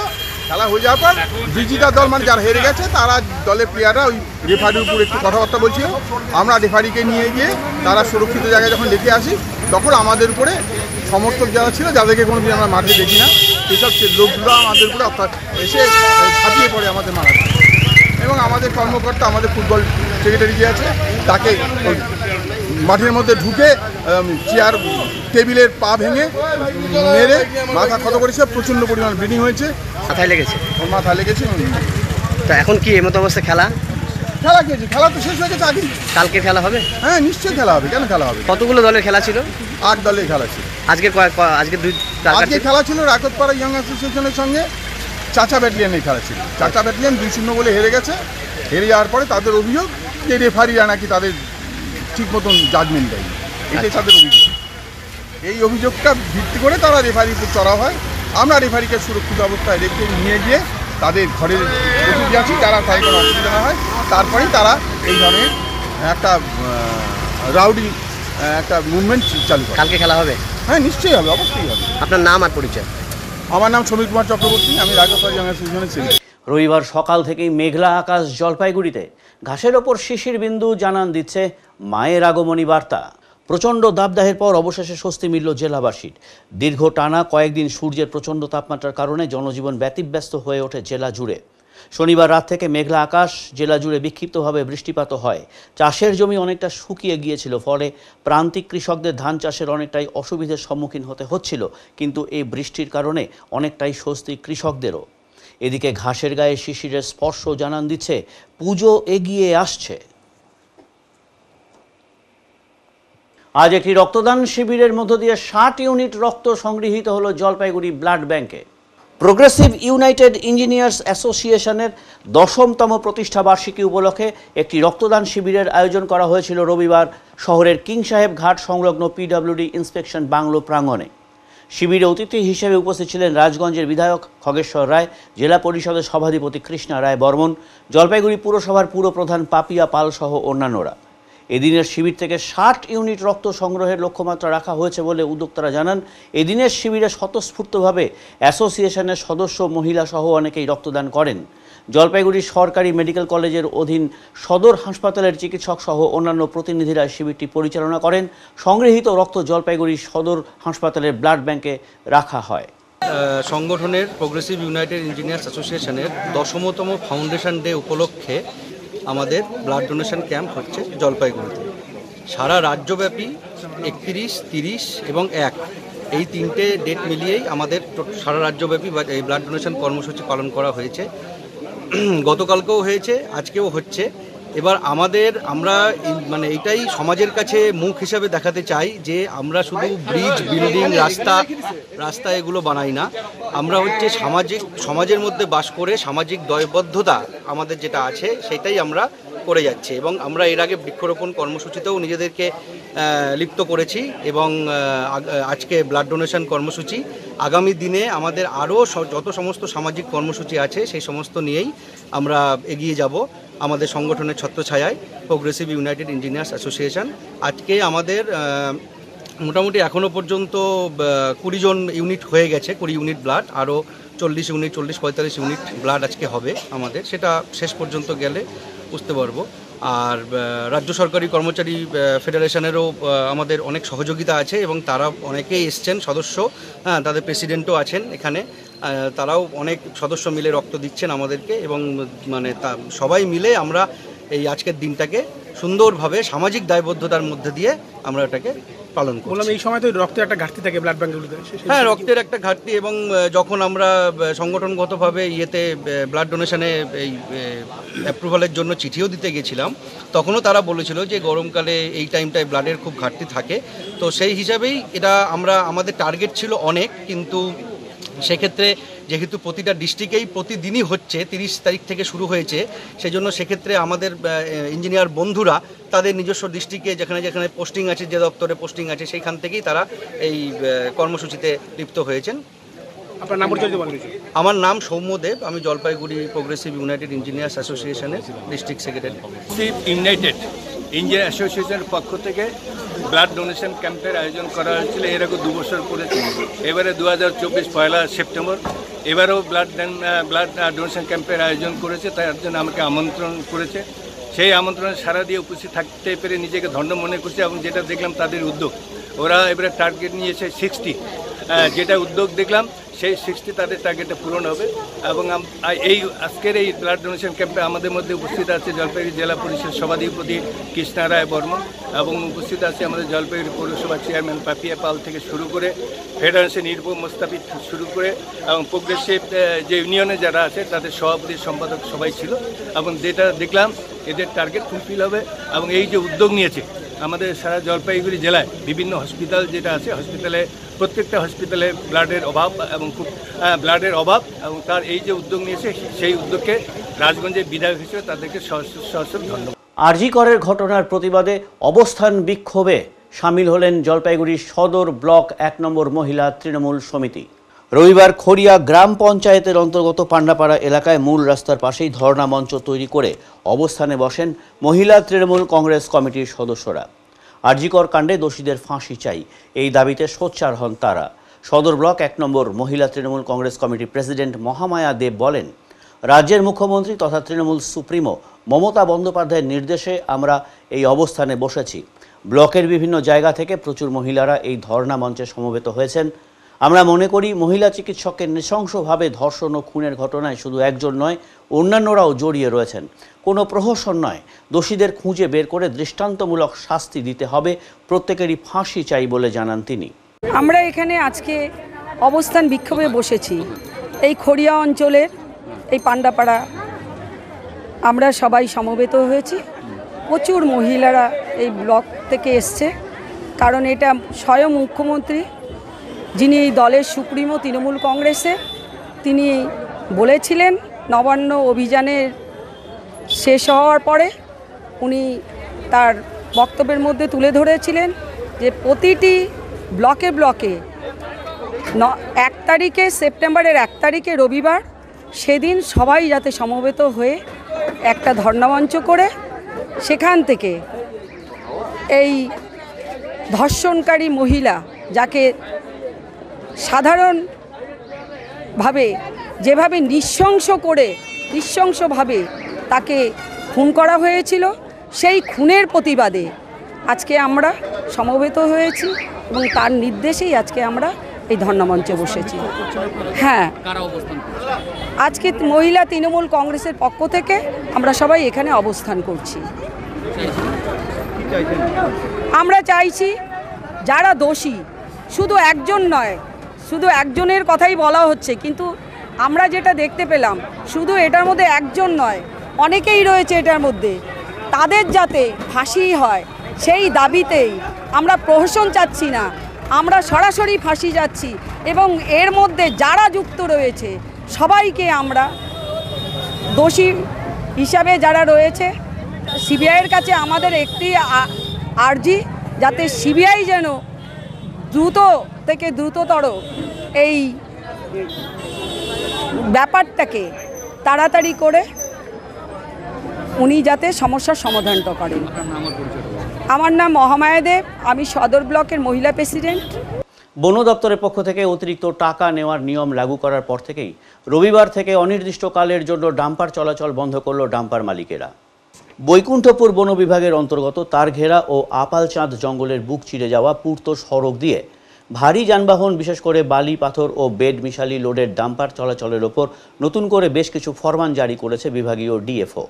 খেলা হয়ে যাওয়ার পর বিজিতা দল মানে যারা হেরে গেছে তারা দলের প্লেয়াররা ওই রেফারির উপর একটু কথাবার্তা বলছিল। আমরা রেফারিকে নিয়ে গিয়ে তারা সুরক্ষিত জায়গায় যখন রেখে আসি, তখন আমাদের উপরে সমর্থক যারা ছিল, যাদেরকে কোনো দিন আমরা মাঠে দেখি না, সেসব লোকগুলো আমাদের উপরে অর্থাৎ এসে ঝাঁপিয়ে পড়ে আমাদের মারা। এবং আমাদের কর্মকর্তা, আমাদের ফুটবল সেক্রেটারি যে আছে, তাকে মাঠের মধ্যে ঢুকে চেয়ার টেবিলের পা ভেঙে মেরে মাথা ক্ষত করেছে, প্রচণ্ড পরিমাণ ব্লিডিং হয়েছে, মাথায় লেগেছে। তো এখন কি এমতো অবস্থা খেলা খেয়েছে? খেলা তো শেষ হয়ে গেছে আগেই। কালকে খেলা হবে? হ্যাঁ, নিশ্চয়ই খেলা হবে। কেন খেলা হবে? কতগুলো দলের খেলা ছিল? 8 দলের খেলা ছিল। আজকে খেলা ছিল রাগতপাড়া ইয়ং অ্যাসোসিয়েশনের সঙ্গে চাচা ব্যাটালিয়ানের খেলা ছিল। চাচা ব্যাটালিয়ান 2-0 বলে হেরে গেছে। হেরে যাওয়ার পরে তাদের অভিযোগ যে রেফারিরা নাকি তাদের ঠিক মতন জাজমেন্ট দেয়নি, এটাই তাদের অভিযোগ। এই অভিযোগটা ভিত্তি করে তারা রেফারির উপর চড়া হয়। আমরা রেফারিকে সুরক্ষিত অবস্থায় রেখে নিয়ে গিয়ে তাদের ঘরের প্রতিনিধি আছি, যারা তাদের কোনো অসুবিধা না হয়, তারপরেই তারা এই ধরনের একটা রাউডি একটা মুভমেন্ট চালু করে। কালকে খেলা হবে? হ্যাঁ, নিশ্চয়ই হবে, অবশ্যই হবে। আপনার নাম আর পরিচয়? আমার নাম সমীর কুমার চক্রবর্তী, আমি রাগতপাড়া ইয়ং অ্যাসোসিয়েশনের সেক্রেটারি। রবিবার সকাল থেকেই মেঘলা আকাশ জলপাইগুড়িতে, ঘাসের ওপর শিশির বিন্দু জানান দিচ্ছে মায়ের আগমনী বার্তা। প্রচণ্ড দাবদাহের পর অবশেষে স্বস্তি মিলল জেলাবাসীর। দীর্ঘ টানা কয়েকদিন সূর্যের প্রচণ্ড তাপমাত্রার কারণে জনজীবন ব্যতিব্যস্ত হয়ে ওঠে জেলা জুড়ে। শনিবার রাত থেকে মেঘলা আকাশ, জেলা জুড়ে বিক্ষিপ্তভাবে বৃষ্টিপাত হয়। চাষের জমি অনেকটা শুকিয়ে গিয়েছিল, ফলে প্রান্তিক কৃষকদের ধান চাষের অনেকটাই অসুবিধার সম্মুখীন হতে হচ্ছিল। কিন্তু এই বৃষ্টির কারণে অনেকটাই স্বস্তি কৃষকদেরও। এদিকে ঘাসের গায়ে শিশিরের স্পর্শ জানান দিচ্ছে পুজো এগিয়ে আসছে। আজ একটি রক্তদান শিবিরের মধ্য দিয়ে 60 ইউনিট রক্ত সংগৃহীত হলো জলপাইগুড়ি ব্লাড ব্যাংকে। প্রোগ্রেসিভ ইউনাইটেড ইঞ্জিনিয়ার্স অ্যাসোসিয়েশনের 10তম প্রতিষ্ঠা বার্ষিকী উপলক্ষে একটি রক্তদান শিবিরের আয়োজন করা হয়েছিল রবিবার শহরের কিং সাহেব ঘাট সংলগ্ন পিডব্লিউডি ইন্সপেকশন বাংলো প্রাঙ্গণে। শিবিরে অতিথি হিসেবে উপস্থিত ছিলেন রাজগঞ্জের বিধায়ক খগেশ্বর রায়, জেলা পরিষদের সভাধিপতি কৃষ্ণা রায় বর্মন, জলপাইগুড়ি পুরসভার পুরপ্রধান পাপিয়া পাল সহ অন্যান্যরা। এদিনের শিবির থেকে 60 ইউনিট রক্ত সংগ্রহের লক্ষ্যমাত্রা রাখা হয়েছে বলে উদ্যোক্তারা জানান। এদিনের শিবিরে স্বতঃস্ফূর্তভাবে অ্যাসোসিয়েশনের সদস্য, মহিলা সহ অনেকেই রক্তদান করেন। জলপাইগুড়ি সরকারি মেডিকেল কলেজের অধীন সদর হাসপাতালের চিকিৎসক সহ অন্যান্য প্রতিনিধিরা শিবিরটি পরিচালনা করেন। সংগৃহীত রক্ত জলপাইগুড়ি সদর হাসপাতালের ব্লাড ব্যাংকে রাখা হয়। সংগঠনের প্রোগ্রেসিভ ইউনাইটেড ইঞ্জিনিয়ার্স অ্যাসোসিয়েশনের 10তম ফাউন্ডেশন ডে উপলক্ষে আমাদের ব্লাড ডোনেশন ক্যাম্প হচ্ছে জলপাইগুড়িতে। সারা রাজ্যব্যাপী 31, 30 এবং 1 এই 3টে ডেট মিলিয়েই আমাদের সারা রাজ্যব্যাপী এই ব্লাড ডোনেশন কর্মসূচি পালন করা হয়েছে। গতকালকেও হয়েছে, আজকেও হচ্ছে। এবার আমরা মানে এটাই সমাজের কাছে মুখ হিসাবে দেখাতে চাই যে আমরা শুধু ব্রিজ, বিল্ডিং, রাস্তা এগুলো বানাই না। আমরা হচ্ছে সমাজের মধ্যে বাস করে সামাজিক দায়বদ্ধতা আমাদের যেটা আছে সেটাই আমরা করে যাচ্ছি। এবং আমরা এর আগে বৃক্ষরোপণ কর্মসূচিতেও নিজেদেরকে লিপ্ত করেছি এবং আজকে ব্লাড ডোনেশন কর্মসূচি। আগামী দিনে আমাদের আরও যত সমস্ত সামাজিক কর্মসূচি আছে সেই সমস্ত নিয়েই আমরা এগিয়ে যাব আমাদের সংগঠনের ছত্রছায়ায় প্রোগ্রেসিভ ইউনাইটেড ইঞ্জিনিয়ার্স অ্যাসোসিয়েশন। আজকে আমাদের মোটামুটি এখনও পর্যন্ত 20 জন ইউনিট হয়ে গেছে, 20 ইউনিট ব্লাড। আরও 40 ইউনিট, 40-45 ইউনিট ব্লাড আজকে হবে আমাদের। সেটা শেষ পর্যন্ত গেলে বুঝতে পারবো। আর রাজ্য সরকারি কর্মচারী ফেডারেশনেরও আমাদের অনেক সহযোগিতা আছে এবং তারা অনেকেই এসছেন সদস্য, হ্যাঁ, তাদের প্রেসিডেন্টও আছেন এখানে, তারাও অনেক সদস্য মিলে রক্ত দিচ্ছেন আমাদেরকে এবং মানে সবাই মিলে আমরা এই আজকের দিনটাকে সুন্দরভাবে সামাজিক দায়বদ্ধতার মধ্যে দিয়ে আমরা এটাকে পালন করি। বললাম এই সময় তো রক্তের একটা ঘাটতি থাকে ব্লাড ব্যাঙ্কগুলোতে। হ্যাঁ, রক্তের একটা ঘাটতি এবং যখন আমরা সংগঠনগতভাবে ব্লাড ডোনেশনে এই অ্যাপ্রুভালের জন্য চিঠিও দিতে গেছিলাম, তখনও তারা বলেছিল যে গরমকালে এই টাইমটায় ব্লাডের খুব ঘাটতি থাকে। তো সেই হিসাবেই এটা আমাদের টার্গেট ছিল অনেক, কিন্তু সেক্ষেত্রে যেহেতু প্রতিটা ডিস্ট্রিক্টেই প্রতিদিনই হচ্ছে, 30 তারিখ থেকে শুরু হয়েছে, সেই জন্য সেক্ষেত্রে আমাদের ইঞ্জিনিয়ার বন্ধুরা তাদের নিজস্ব ডিস্ট্রিক্টে যেখানে যেখানে পোস্টিং আছে, যে দপ্তরে পোস্টিং আছে, সেইখান থেকেই তারা এই কর্মসূচিতে লিপ্ত হয়েছেন। আপনার নাম পরিচয় বলুন। আমার নাম সৌম্যদেব, আমি জলপাইগুড়ি প্রোগ্রেসিভ ইউনাইটেড ইঞ্জিনিয়ার্স অ্যাসোসিয়েশনের ডিস্ট্রিক্ট সেক্রেটারি। ইউনাইটেড ইঞ্জিনিয়ার অ্যাসোসিয়েশনের পক্ষ থেকে ব্লাড ডোনেশন ক্যাম্পের আয়োজন করা হয়েছিল এর আগে 2 বছর করেছে। এবারে 2024 পয়লা সেপ্টেম্বর এবারেও ব্লাড ডোনেশন ক্যাম্পের আয়োজন করেছে, তার জন্য আমাকে আমন্ত্রণ করেছে। সেই আমন্ত্রণে সাড়া দিয়ে উপস্থিত থাকতে পেরে নিজেকে ধন্য মনে করছে এবং যেটা দেখলাম তাদের উদ্যোগ, ওরা এবারে টার্গেট নিয়েছে 60, যেটা উদ্যোগ দেখলাম সেই 60 তাদের টার্গেটে পূরণ হবে। এবং এই আজকের এই ব্লাড ডোনেশন ক্যাম্পে আমাদের মধ্যে উপস্থিত আছে জলপাইগুড়ি জেলা পরিষদ সভাধিপতি কৃষ্ণা রায় বর্মন এবং উপস্থিত আছে আমাদের জলপাইগুড়ি পৌরসভা চেয়ারম্যান পাপিয়া পাল থেকে শুরু করে ফেডারেশন নির্ভর মোস্তাফিজ শুরু করে এবং প্রোগ্রেসিভ যে ইউনিয়নে যারা আছে তাদের সভাপতি সম্পাদক সবাই ছিল। এবং যেটা দেখলাম এদের টার্গেট ফুলফিল হবে এবং এই যে উদ্যোগ নিয়েছে আমাদের সারা জলপাইগুড়ি জেলায় বিভিন্ন হসপিটাল যেটা আছে, হসপিটালে প্রত্যেকটা হসপিটালে ব্লাডের অভাব এবং খুব এবং তার এই যে উদ্যোগ নিয়েছে সেই উদ্যোগকে রাজগঞ্জের বিধায়ক হিসেবে তাদেরকে সরাসরি ধন্যবাদ। আরজি করের ঘটনার প্রতিবাদে অবস্থান বিক্ষোভে সামিল হলেন জলপাইগুড়ি সদর ব্লক 1 নম্বর মহিলা তৃণমূল সমিতি। রবিবার খড়িয়া গ্রাম পঞ্চায়েতের অন্তর্গত পান্ডাপাড়া এলাকায় মূল রাস্তার পাশেই ধর্ণা মঞ্চ তৈরি করে অবস্থানে বসেন মহিলা তৃণমূল কংগ্রেস কমিটির সদস্যরা। আরজিকর কাণ্ডে দোষীদের ফাঁসি চাই, এই দাবিতে সোচ্চার হন তারা। সদর ব্লক 1 নম্বর মহিলা তৃণমূল কংগ্রেস কমিটির প্রেসিডেন্ট মহামায়া দেব বলেন, রাজ্যের মুখ্যমন্ত্রী তথা তৃণমূল সুপ্রিমো মমতা বন্দ্যোপাধ্যায়ের নির্দেশে আমরা এই অবস্থানে বসেছি। ব্লকের বিভিন্ন জায়গা থেকে প্রচুর মহিলারা এই ধর্ণা মঞ্চে সমবেত হয়েছেন। আমরা মনে করি মহিলা চিকিৎসককে নৃশংসভাবে ধর্ষণ ও খুনের ঘটনায় শুধু একজন নয়, অন্যান্যরাও জড়িয়ে রয়েছেন। কোনো প্রহসন নয়, দোষীদের খুঁজে বের করে দৃষ্টান্তমূলক শাস্তি দিতে হবে, প্রত্যেকেরই ফাঁসি চাই বলে জানান তিনি। আমরা এখানে আজকে অবস্থান বিক্ষোভে বসেছি এই খড়িয়া অঞ্চলের এই পান্ডাপাড়া, আমরা সবাই সমবেত হয়েছি। প্রচুর মহিলারা এই ব্লক থেকে এসছে, কারণ এটা স্বয়ং মুখ্যমন্ত্রী, যিনি এই দলের সুপ্রিমো তৃণমূল কংগ্রেসে, তিনি বলেছিলেন নবান্ন অভিযানের শেষ হওয়ার পরে উনি তার বক্তব্যের মধ্যে তুলে ধরেছিলেন যে প্রতিটি ব্লকে ব্লকে 1 তারিখে সেপ্টেম্বরের 1 তারিখে রবিবার সেদিন সবাই যাতে সমবেত হয়ে একটা ধর্ণামঞ্চ করে সেখান থেকে এই ধর্ষণকারী মহিলা, যাকে সাধারণভাবে যেভাবে নৃশংসভাবে তাকে খুন করা হয়েছিল, সেই খুনের প্রতিবাদে আজকে আমরা সমবেত হয়েছি এবং তার নির্দেশেই আজকে আমরা এই ধর্ণামঞ্চে বসেছি। হ্যাঁ, আজকে মহিলা তৃণমূল কংগ্রেসের পক্ষ থেকে আমরা সবাই এখানে অবস্থান করছি। আমরা চাইছি যারা দোষী, শুধু একজন নয়, শুধু একজনের কথাই বলা হচ্ছে, কিন্তু আমরা যেটা দেখতে পেলাম শুধু এটার মধ্যে একজন নয়, অনেকেই রয়েছে এটার মধ্যে, তাদের যাতে ফাঁসি হয় সেই দাবিতেই আমরা প্রহসন চাচ্ছি না, আমরা সরাসরি ফাঁসি যাচ্ছি এবং এর মধ্যে যারা যুক্ত রয়েছে সবাইকে আমরা দোষী হিসাবে যারা রয়েছে, সিবিআইয়ের কাছে আমাদের একটি আর্জি, যাতে সিবিআই যেন দ্রুত থেকে দ্রুততর এই ব্যাপারটাকে তাড়াতাড়ি করে উনি যাতে সমস্যার সমাধানটা করেন। আমার নাম মহামায়া দেব, আমি সদর ব্লকের মহিলা প্রেসিডেন্ট। বন দপ্তরের পক্ষ থেকে অতিরিক্ত টাকা নেওয়ার নিয়ম লাগু করার পর থেকেই রবিবার থেকে অনির্দিষ্টকালের জন্য ডাম্পার চলাচল বন্ধ করল ডাম্পার মালিকেরা। বৈকুণ্ঠপুর বন বিভাগের অন্তর্গত তারঘেরা ও আপালচাঁদ জঙ্গলের বুক চিরে যাওয়া পূর্ত সড়ক দিয়ে ভারী যানবাহন বিশেষ করে বালি পাথর ও বেড মিশালি লোডের ডাম্পার চলাচলের ওপর নতুন করে বেশ কিছু ফরমান জারি করেছে বিভাগীয় ডিএফও।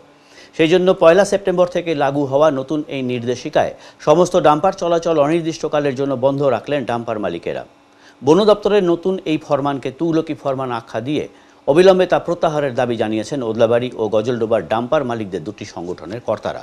সেই জন্য 1 সেপ্টেম্বর থেকে লাগু হওয়া নতুন এই নির্দেশিকায় সমস্ত ডাম্পার চলাচল অনির্দিষ্টকালের জন্য বন্ধ রাখলেন ডাম্পার মালিকেরা। বন দপ্তরের নতুন এই ফরমানকে তুগলকি ফরমান আখ্যা দিয়ে অবিলম্বে তা প্রত্যাহারের দাবি জানিয়েছেন ওদলাবাড়ি ও গজলডোবার ডাম্পার মালিকদের দুটি সংগঠনের কর্তারা।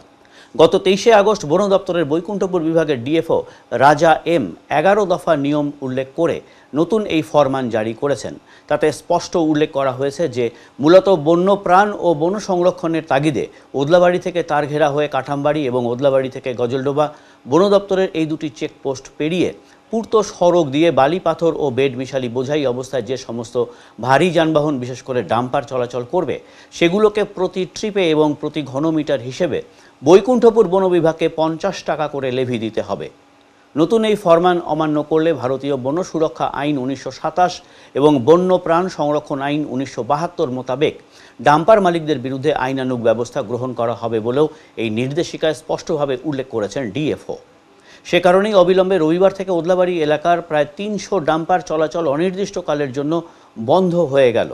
গত 23 আগস্ট বন দপ্তরের বৈকুণ্ঠপুর বিভাগের ডিএফও রাজা এম 11 দফা নিয়ম উল্লেখ করে নতুন এই ফরমান জারি করেছেন। তাতে স্পষ্ট উল্লেখ করা হয়েছে যে মূলত বন্যপ্রাণ ও বন সংরক্ষণের তাগিদে ওদলাবাড়ি থেকে তারঘেরা হয়ে কাঠামবাড়ি এবং ওদলাবাড়ি থেকে গজলডোবা বন দপ্তরের এই দুটি চেকপোস্ট পেরিয়ে পূর্ত সড়ক দিয়ে বালি পাথর ও বেড মিশালি বোঝাই অবস্থায় যে সমস্ত ভারী যানবাহন বিশেষ করে ডাম্পার চলাচল করবে সেগুলোকে প্রতি ট্রিপে এবং প্রতি ঘনমিটার হিসেবে বৈকুণ্ঠপুর বন বিভাগকে 50 টাকা করে লেভি দিতে হবে। নতুন এই ফরমান অমান্য করলে ভারতীয় বন সুরক্ষা আইন 1927 এবং বন্য প্রাণ সংরক্ষণ আইন 1972 মোতাবেক ডাম্পার মালিকদের বিরুদ্ধে আইনানুগ ব্যবস্থা গ্রহণ করা হবে বলেও এই নির্দেশিকায় স্পষ্টভাবে উল্লেখ করেছেন ডিএফও। সে কারণেই অবিলম্বে রবিবার থেকে ওদলাবাড়ি এলাকার প্রায় 300 ডাম্পার চলাচল অনির্দিষ্টকালের জন্য বন্ধ হয়ে গেল।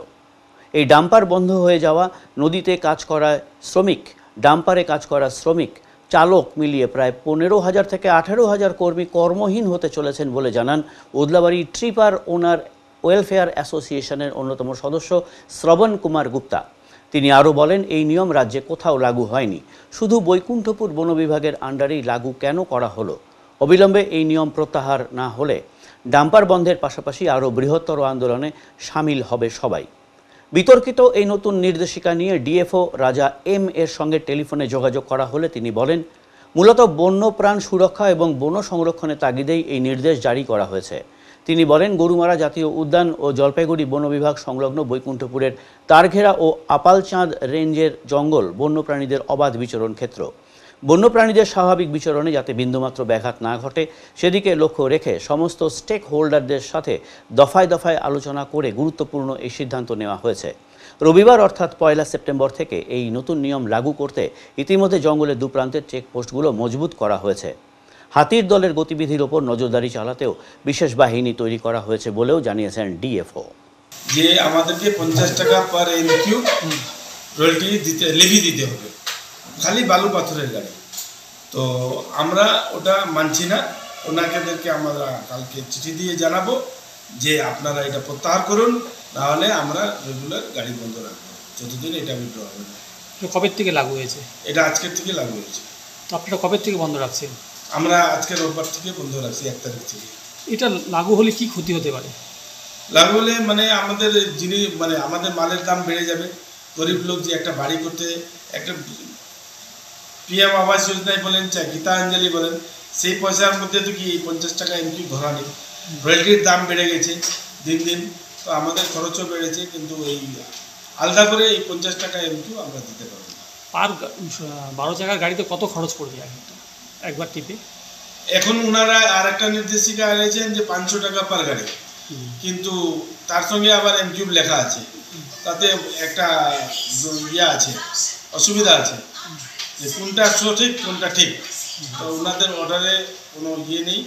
এই ডাম্পার বন্ধ হয়ে যাওয়া নদীতে কাজ করা শ্রমিক, ডাম্পারে কাজ করা শ্রমিক, চালক মিলিয়ে প্রায় 15,000 থেকে 18,000 কর্মী কর্মহীন হতে চলেছেন বলে জানান ওদলাবাড়ি ট্রিপার ওনার ওয়েলফেয়ার অ্যাসোসিয়েশনের অন্যতম সদস্য শ্রবণ কুমার গুপ্তা। তিনি আরও বলেন, এই নিয়ম রাজ্যে কোথাও লাগু হয়নি, শুধু বৈকুণ্ঠপুর বন বিভাগের আন্ডারেই লাগু কেন করা হলো। অবিলম্বে এই নিয়ম প্রত্যাহার না হলে ডাম্পার বন্ধের পাশাপাশি আরও বৃহত্তর আন্দোলনে সামিল হবে সবাই। বিতর্কিত এই নতুন নির্দেশিকা নিয়ে ডিএফও রাজা এম এর সঙ্গে টেলিফোনে যোগাযোগ করা হলে তিনি বলেন, মূলত বন্যপ্রাণ সুরক্ষা এবং বন সংরক্ষণের তাগিদেই এই নির্দেশ জারি করা হয়েছে। তিনি বলেন, গরুমারা জাতীয় উদ্যান ও জলপাইগুড়ি বন বিভাগ সংলগ্ন বৈকুণ্ঠপুরের তারঘেরা ও আপালচাঁদ রেঞ্জের জঙ্গল বন্যপ্রাণীদের অবাধ বিচরণ ক্ষেত্র। বন্যপ্রাণীদের স্বাভাবিক বিচরণে যাতে বিন্দুমাত্র ব্যাঘাত না ঘটে সেদিকে লক্ষ্য রেখে সমস্ত স্টেক হোল্ডারদের সাথে দফায় দফায় আলোচনা করে গুরুত্বপূর্ণ এই সিদ্ধান্ত নেওয়া হয়েছে। রবিবার অর্থাৎ 1 সেপ্টেম্বর থেকে এই নতুন নিয়ম লাগু করতে ইতিমধ্যে জঙ্গলের দুপ্রান্তের চেকপোস্টগুলো মজবুত করা হয়েছে। হাতির দলের গতিবিধির ওপর নজরদারি চালাতেও বিশেষ বাহিনী তৈরি করা হয়েছে বলেও জানিয়েছেন ডিএফও। যে আমাদেরকে 50 টাকা পার এনকিউ রয়্যালটি লেভি দিতে হবে, খালি বালু পাথরের গাড়ি। তো আমরা ওটা মানছি না। ওনাদেরকে আমরা কালকে চিঠি দিয়ে জানাবো যে আপনারা এটা প্রত্যাহার করুন, নাহলে আমরা রেগুলার গাড়ি বন্ধ রাখবো যতদিন এটা উইথড্র হবে না। কবে থেকে লাগু হয়েছে? এটা আজকের থেকে লাগু হয়েছে। তো আপনারা কবে থেকে বন্ধ রাখছেন? আমরা আজকে রোববার থেকে বন্ধ রাখছি, 1 তারিখ থেকে। এটা লাগু হলে কি ক্ষতি হতে পারে? লাগু হলে আমাদের আমাদের মালের দাম বেড়ে যাবে। গরিব লোক যে একটা বাড়ি করতে, একটা পিএম আবাস যোজনায় বলেন, চাই গীতাঞ্জলি বলেন, সেই পয়সার মধ্যে তো কি 50 টাকা এমকিউ ধরা নেই। রয়্যালটির দাম বেড়ে গেছে দিন দিন, তো আমাদের খরচও বেড়েছে, কিন্তু এই আলাদা করে এই 50 টাকা এমকিউ আমরা দিতে পারবো না। পার 12 চাকার গাড়িতে কত খরচ পড়বে একবার টিপে? এখন ওনারা আর একটা নির্দেশিকা এনেছেন যে 500 টাকা পার গাড়ি, কিন্তু তার সঙ্গে আবার এমকিউ লেখা আছে, তাতে একটা আছে, অসুবিধা আছে যে কোনটা সঠিক কোনটা ঠিক। তো ওনাদের অর্ডারে কোনো নেই,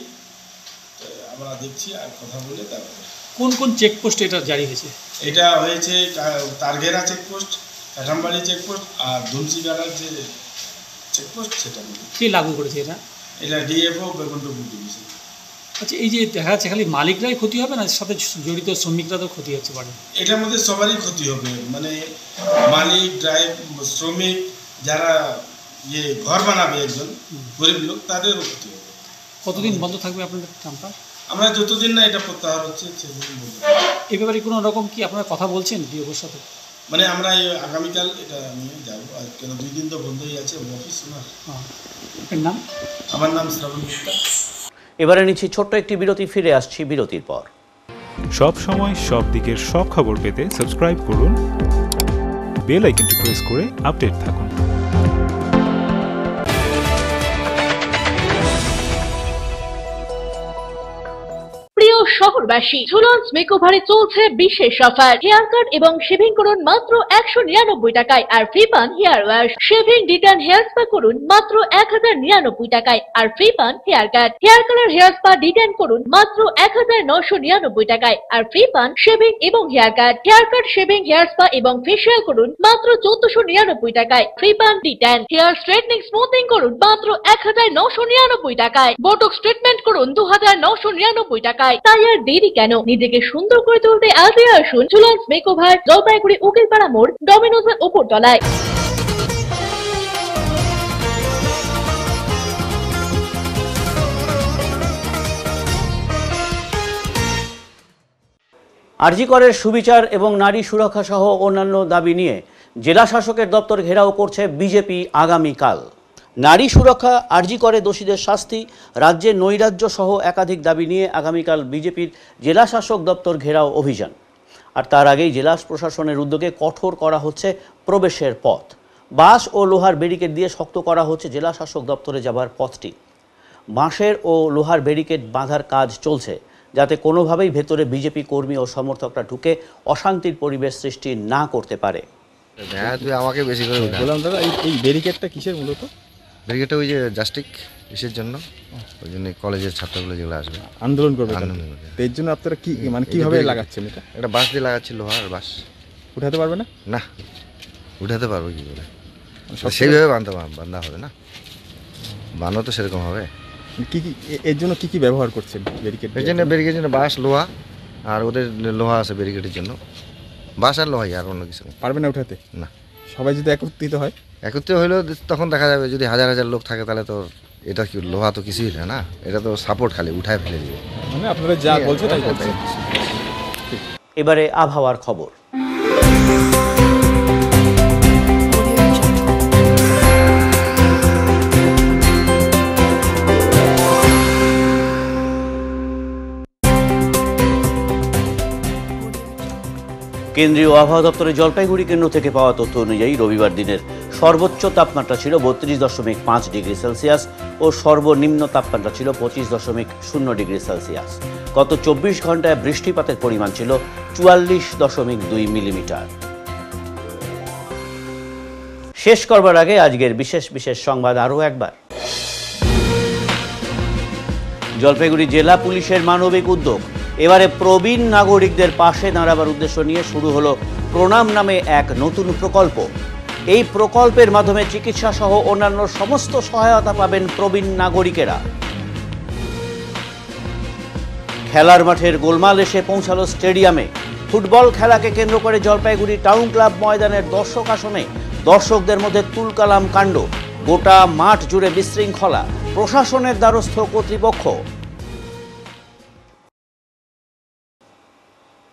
আমরা দেখছি আর কথা বলে। তারপরে কোন কোন চেকপোস্ট এটা জারি হয়েছে? এটা হয়েছে তারঘেরা চেকপোস্ট, কাঠামবাড়ি চেকপোস্ট আর ধুমসিগাড়ার যে চেকপোস্ট, সেটা কে লাগু করেছে এটা? এটা ডিএফও বৈকুণ্ঠপুর ডিভিশন। আচ্ছা, এই যে দেখা যাচ্ছে খালি মালিকরাই ক্ষতি হবে না, সাথে জড়িত শ্রমিকরা তো ক্ষতি হচ্ছে পারে? এটার মধ্যে সবারই ক্ষতি হবে, মালিক, শ্রমিক, যারা ঘর বানাবে একজন গরিব লোক, তাদেরও ক্ষতি হবে। কতদিন বন্ধ থাকবে আপনাদের ডাম্পার? আমরা যতদিন না এটা প্রত্যাহার হচ্ছে সেদিন বন্ধ। এই ব্যাপারে কোনো রকম কি আপনারা কথা বলছেন ডিওর সাথে? আমরা আগামীকাল এটা নিয়ে যাবো, আর কেন 2 দিন তো বন্ধই আছে অফিস। আপনার নাম? আমার নাম শ্রবণ গুপ্তা। এবারে নিচ্ছি ছোট্ট একটি বিরতি, ফিরে আসছি বিরতির পর। সব সময় সব দিকের সব খবর পেতে সাবস্ক্রাইব করুন, বেল আইকনটি প্রেস করে আপডেট থাকুন। প্রিয় শহরবাসী। ঝুলন্স মেকওভারে চলছে বিশেষ অফার। হেয়ার কাট এবং শেভিং করুন মাত্র 199 টাকায় আর ফ্রি পান hair wash. Shaving detan hair spa করুন মাত্র 1099 টাকায় আর ফ্রি পান hair cut. Hair colour hair spa detan করুন মাত্র 1999 টাকায় আর ফ্রি পান শেভিং এবং hair cut. Hair cut, shaving, hair spa এবং ফেশিয়াল করুন মাত্র 1499 টাকায়, ফ্রি পান ডিটান। হেয়ার স্ট্রেটনিং স্মুথিং করুন মাত্র 1999 টাকায়। বোটক্স ট্রিটমেন্ট করুন 2999 টাকায়। তাই আর দেরি কেন, নিজেকে সুন্দর করে তুলতে আজই আসুন ঝুলন্স মেকওভার, জলপাইগুড়ি উকিলপাড়া মোড়, ডমিনোজের উপর তলায়। আরজি করের সুবিচার এবং নারী সুরক্ষা সহ অন্যান্য দাবি নিয়ে জেলা শাসকের দপ্তর ঘেরাও করছে বিজেপি আগামীকাল। নারী সুরক্ষা, আরজি করে দোষীদের শাস্তি, রাজ্যের নৈরাজ্য সহ একাধিক দাবি নিয়ে আগামীকাল বিজেপির জেলা শাসক দপ্তর ঘেরাও অভিযান। আর তার আগেই জেলা প্রশাসনের উদ্যোগে কঠোর করা হচ্ছে প্রবেশের পথ। বাঁশ ও লোহার ব্যারিকেড দিয়ে শক্ত করা হচ্ছে জেলা শাসক দপ্তরে যাবার পথটি। বাঁশের ও লোহার ব্যারিকেড বাঁধার কাজ চলছে, যাতে কোনোভাবেই ভেতরে বিজেপি কর্মী ও সমর্থকরা ঢুকে অশান্তির পরিবেশ সৃষ্টি না করতে পারে। হ্যাঁ, তুই আমাকে বেশি করে বললাম দাদা, এই ব্যারিকেডটা কিসের মূলত? ব্যারিকেডটা ওই যে জাস্টিক ইসের জন্য, ওই জন্য কলেজের ছাত্রগুলো যেগুলো আসবে আন্দোলন করবে, তো এর জন্য আপনারা কি মানে কিভাবে লাগাচ্ছেন? এটা বাঁশ দিয়ে লাগাচ্ছি, লোহার বাঁশ। উঠাতে পারবে না? না, উঠাতে পারবো কি করে? সেইভাবে বান্ধা হবে না, বানানো তো সেরকম হবে। কি কি এর জন্য কি কি ব্যবহার করছেন ব্যারিকেড? এর জন্য ব্যারিকেডের জন্য বাঁশ, লোহা, আর ওদের লোহা আছে ব্যারিকেডের জন্য, বাঁশ আর লোহাই, আর অন্য কিছু পারবে না উঠাতে? না। সবাই যদি একত্রিত হয়? একত্রিত হইলেও তখন দেখা যাবে, যদি হাজার হাজার লোক থাকে তাহলে তো এটা কি লোহা তো কিছুই না, এটা তো সাপোর্ট খালি উঠায় ফেলে দিবে। মানে আপনারা যা বলছেন তাই করছেন। এবারে আবহাওয়ার খবর। কেন্দ্রীয় আবহাওয়া দপ্তরের জলপাইগুড়ি কেন্দ্র থেকে পাওয়া তথ্য অনুযায়ী রবিবার দিনের সর্বোচ্চ তাপমাত্রা ছিল 32.5 ডিগ্রি সেলসিয়াস ও সর্বনিম্ন তাপমাত্রা ছিল 25.0 ডিগ্রি সেলসিয়াস। গত 24 ঘন্টায় বৃষ্টিপাতের পরিমাণ ছিল 44.2 মিলিমিটার। শেষ করবার আগে আজকের বিশেষ বিশেষ সংবাদ আরও একবার। জলপাইগুড়ি জেলা পুলিশের মানবিক উদ্যোগ। এবারে প্রবীণ নাগরিকদের পাশে দাঁড়াবার উদ্দেশ্য নিয়ে শুরু হলো প্রণাম নামে এক নতুন প্রকল্প। এই প্রকল্পের মাধ্যমে চিকিৎসা সহ অন্যান্য সমস্ত সহায়তা পাবেন প্রবীণ নাগরিকেরা। খেলার মাঠের গোলমাল এসে পৌঁছালো স্টেডিয়ামে। ফুটবল খেলাকে কেন্দ্র করে জলপাইগুড়ি টাউন ক্লাব ময়দানের দর্শক আসনে দর্শকদের মধ্যে তুলকালাম কাণ্ড। গোটা মাঠ জুড়ে বিশৃঙ্খলা, প্রশাসনের দ্বারস্থ কর্তৃপক্ষ।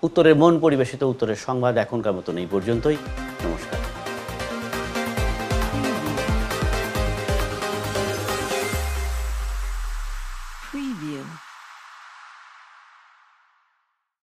উত্তরের মন পরিবেশিত উত্তরের সংবাদ এখনকার মতন এই পর্যন্তই। নমস্কার।